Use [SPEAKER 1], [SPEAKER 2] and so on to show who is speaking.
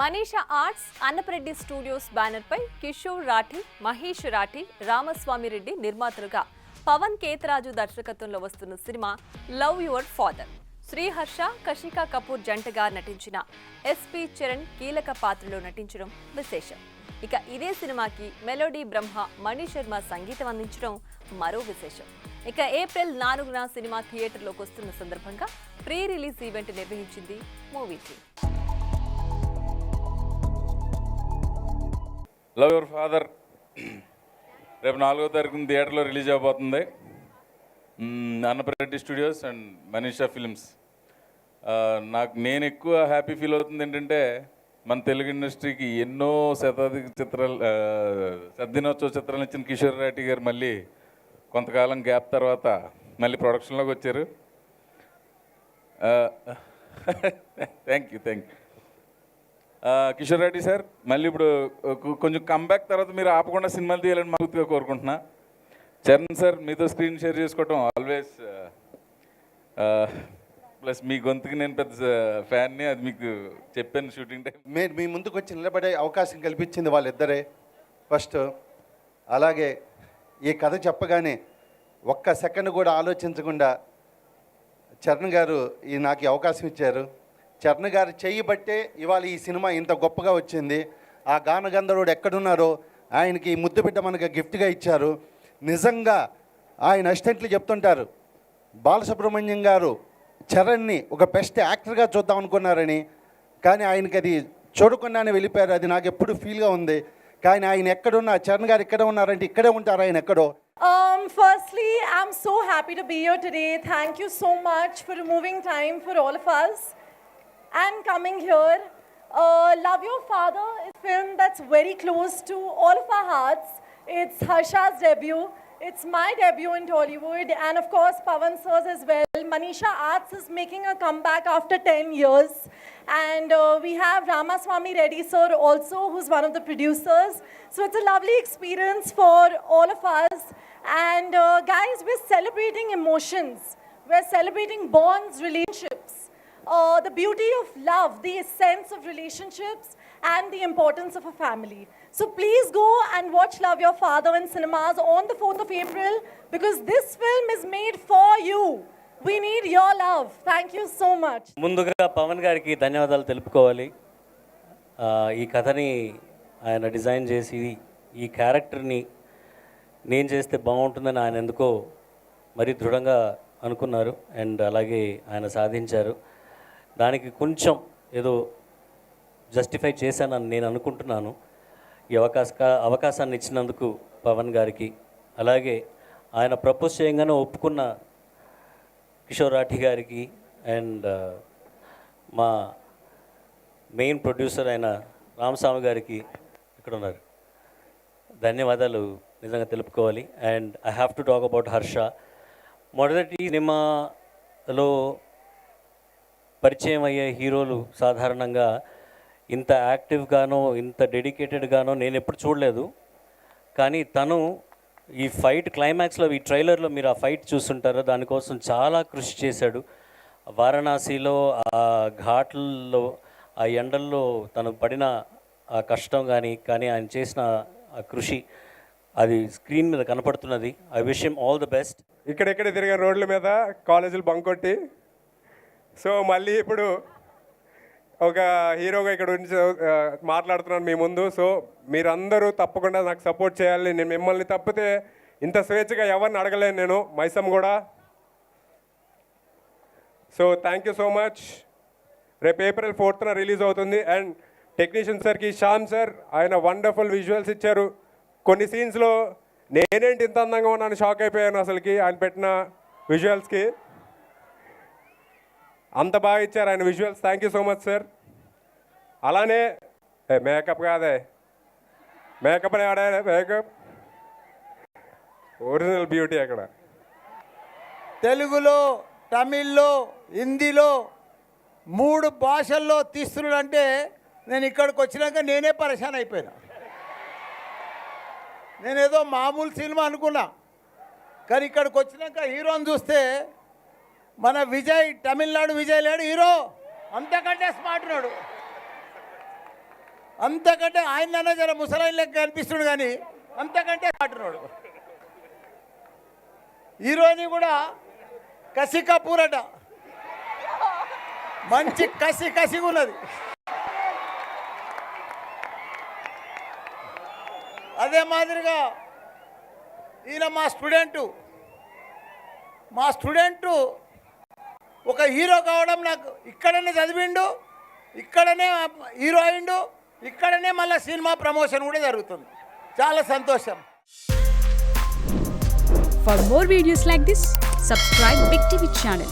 [SPEAKER 1] Manisha arts Annapareddy studios banner పై కిషోర్ రాఠీ, మహేష్ రాఠీ, రామస్వామి రెడ్డి నిర్మాతలుగా పవన్ కేతరాజు దర్శకత్వంలో వస్తున్న cinema love your father. Sriharsha, Kashika Kapoor జంటగా నటించిన ఎస్పీ చరణ్ కీలక పాత్రలో నటించడం విశేషం. ఇక ఇదే సినిమాకి మెలోడీ బ్రహ్మ మణి శర్మ సంగీతం అందించడం మరో విశేషం. ఇక ఏప్రిల్ 4న సినిమా థియేటర్లోకి వస్తున్న సందర్భంగా ప్రీ రిలీజ్ ఈవెంట్ నిర్వహించింది movie team.
[SPEAKER 2] Love your father రేపు 4వ తారీఖున థియేటర్లో రిలీజ్ అవబోతుంది. Annapareddy studios and Manisha films. నేను ఎక్కువ హ్యాపీ ఫీల్ అవుతుంది ఏంటంటే, మన తెలుగు ఇండస్ట్రీకి ఎన్నో శతదినోత్సవ చిత్రాలు ఇచ్చిన కిషోర్ రాఠీ గారు మళ్ళీ కొంతకాలం గ్యాప్ తర్వాత మళ్ళీ ప్రొడక్షన్లోకి వచ్చారు. Thank you Kishore Rathee sir. మళ్ళీ ఇప్పుడు కొంచెం కంబ్యాక్ తర్వాత మీరు ఆపకుండా సినిమాలు తీయాలని మనస్ఫూర్తిగా కోరుకుంటున్నా. చరణ్ సార్, మీతో స్క్రీన్ షేర్ చేసుకోవటం ఆల్వేస్ ప్లస్ మీ గొంతుకి నేను పెద్ద ఫ్యాన్ని, అది మీకు చెప్పాను షూటింగ్ టైం.
[SPEAKER 3] మీరు మీ ముందుకు వచ్చి నిలబడే అవకాశం కల్పించింది వాళ్ళిద్దరే ఫస్ట్. అలాగే ఈ కథ చెప్పగానే ఒక్క సెకండ్ కూడా ఆలోచించకుండా చరణ్ గారు నాకు ఈ అవకాశం ఇచ్చారు. చరణ్ గారు చేయబట్టే ఇవాళ ఈ సినిమా ఇంత గొప్పగా వచ్చింది. ఆ గానగంధర్వుడు ఎక్కడున్నారో ఆయనకి ముద్దు బిడ్డ మనకు గిఫ్ట్గా ఇచ్చారు. నిజంగా ఆయన అసిస్టెంట్లు చెప్తుంటారు, బాలసుబ్రహ్మణ్యం గారు చరణ్ని ఒక బెస్ట్ యాక్టర్గా చూద్దాం అనుకున్నారని, కానీ ఆయనకి అది చూడకుండానే వెళ్ళిపోయారు. అది నాకు ఎప్పుడు ఫీల్గా ఉంది. కానీ ఆయన ఎక్కడున్నా, చరణ్ గారు ఇక్కడ ఉన్నారంటే ఇక్కడే ఉంటారు ఆయన ఎక్కడో.
[SPEAKER 4] Firstly, I'm so happy to be here today. Thank you so much for removing time for all of us and coming here. Love Your Father is a film that's very close to all of our hearts. It's Harsha's debut. It's my debut in Tollywood, and of course Pawan sir's as well. Manisha Arts is making a comeback after 10 years, and we have Ramaswamy Reddy sir also, who's one of the producers. So it's a lovely experience for all of us. And guys, we're celebrating emotions. We're celebrating bonds, relationships, the beauty of love, the essence of relationships, and the importance of a family. So please go and watch Love Your Father in cinemas on the 4th of April, because this film is made for you. We need your love. Thank you so much.
[SPEAKER 5] ముందుగా పవన్ గారికి ధన్యవాదాలు తెలుపుకోవాలి. ఈ కథని ఆయన design చేసి ఈ క్యారెక్టర్ని నేను చేస్తే బాగుంటుందని ఆయన ఎందుకో మరీ దృఢంగా అనుకున్నారు. అండ్ అలాగే ఆయన సాధించారు. దానికి కొంచెం ఏదో జస్టిఫై చేశానని నేను అనుకుంటున్నాను. ఈ అవకాశాన్ని ఇచ్చినందుకు పవన్ గారికి, అలాగే ఆయన ప్రపోజ్ చేయగానే ఒప్పుకున్న కిషోర్ రాఠీ గారికి, అండ్ మా మెయిన్ ప్రొడ్యూసర్ అయిన రామస్వామి గారికి, ఇక్కడ ఉన్నారు, ధన్యవాదాలు నిజంగా తెలుపుకోవాలి. And I have to talk about Harsha. మొదటి సినిమాలో పరిచయం అయ్యే హీరోలు సాధారణంగా ఇంత యాక్టివ్గానో ఇంత డెడికేటెడ్గానో నేను ఎప్పుడు చూడలేదు. కానీ తను ఈ ఫైట్ క్లైమాక్స్లో, ఈ ట్రైలర్లో మీరు ఆ ఫైట్ చూస్తుంటారో, దానికోసం చాలా కృషి చేశాడు. వారణాసిలో ఆ ఘాట్లలో, ఆ ఎండల్లో తను పడిన ఆ కష్టం కానీ ఆయన చేసిన ఆ కృషి, అది స్క్రీన్ మీద కనపడుతున్నది. I wish him all the best.
[SPEAKER 6] ఇక్కడెక్కడ తిరిగే రోడ్ల మీద కాలేజీలు బంకొట్టి, సో మళ్ళీ ఇప్పుడు ఒక హీరోగా ఇక్కడ నుంచి మాట్లాడుతున్నాను మీ ముందు. సో మీరందరూ తప్పకుండా నాకు సపోర్ట్ చేయాలి. నేను మిమ్మల్ని తప్పితే ఇంత స్వేచ్ఛగా ఎవరిని అడగలేను నేను, మైసమ్ కూడా. So thank you so much. రేపు ఏప్రిల్ 4th రిలీజ్ అవుతుంది. అండ్ టెక్నీషియన్ సార్కి, శ్యామ్ సార్, ఆయన వండర్ఫుల్ విజువల్స్ ఇచ్చారు. కొన్ని సీన్స్లో నేనేంటి ఇంత అందంగా ఉన్నాను షాక్ అయిపోయాను అసలుకి ఆయన పెట్టిన విజువల్స్కి. అంత బాగా ఇచ్చారు ఆయన visuals. Thank you so much sir. అలానే మేకప్ కాదే, మేకప్ అని ఆడా, మేకప్ ఒరిజినల్ బ్యూటీ అక్కడ.
[SPEAKER 7] తెలుగులో, తమిళ్లో, హిందీలో 3 భాషల్లో తీస్తున్నాడంటే నేను ఇక్కడికి వచ్చినాక నేనే పరేషాన్ అయిపోయినా. నేనేదో మామూలు సినిమా అనుకున్నా, కానీ ఇక్కడికి వచ్చినాక హీరోని చూస్తే మన విజయ్, తమిళనాడు విజయ్ లేడు హీరో, అంతకంటే స్మార్ట్ ఉన్నాడు. అంతకంటే ఆయన జర ముసలాయిన లెక్క కనిపిస్తుడు కానీ అంతకంటే కాటున్నాడు. హీరోయిన్ కూడా కసి కపూరట, మంచి కసిగా ఉన్నది. అదే మాదిరిగా ఈయన మా స్టూడెంటు ఒక హీరో కావడం, నాకు ఇక్కడనే చదివిండు, ఇక్కడనే హీరో అయిండు, ఇక్కడనే మళ్ళీ సినిమా ప్రమోషన్ కూడా జరుగుతుంది. చాలా సంతోషం.
[SPEAKER 8] For more videos like this, subscribe Big TV channel.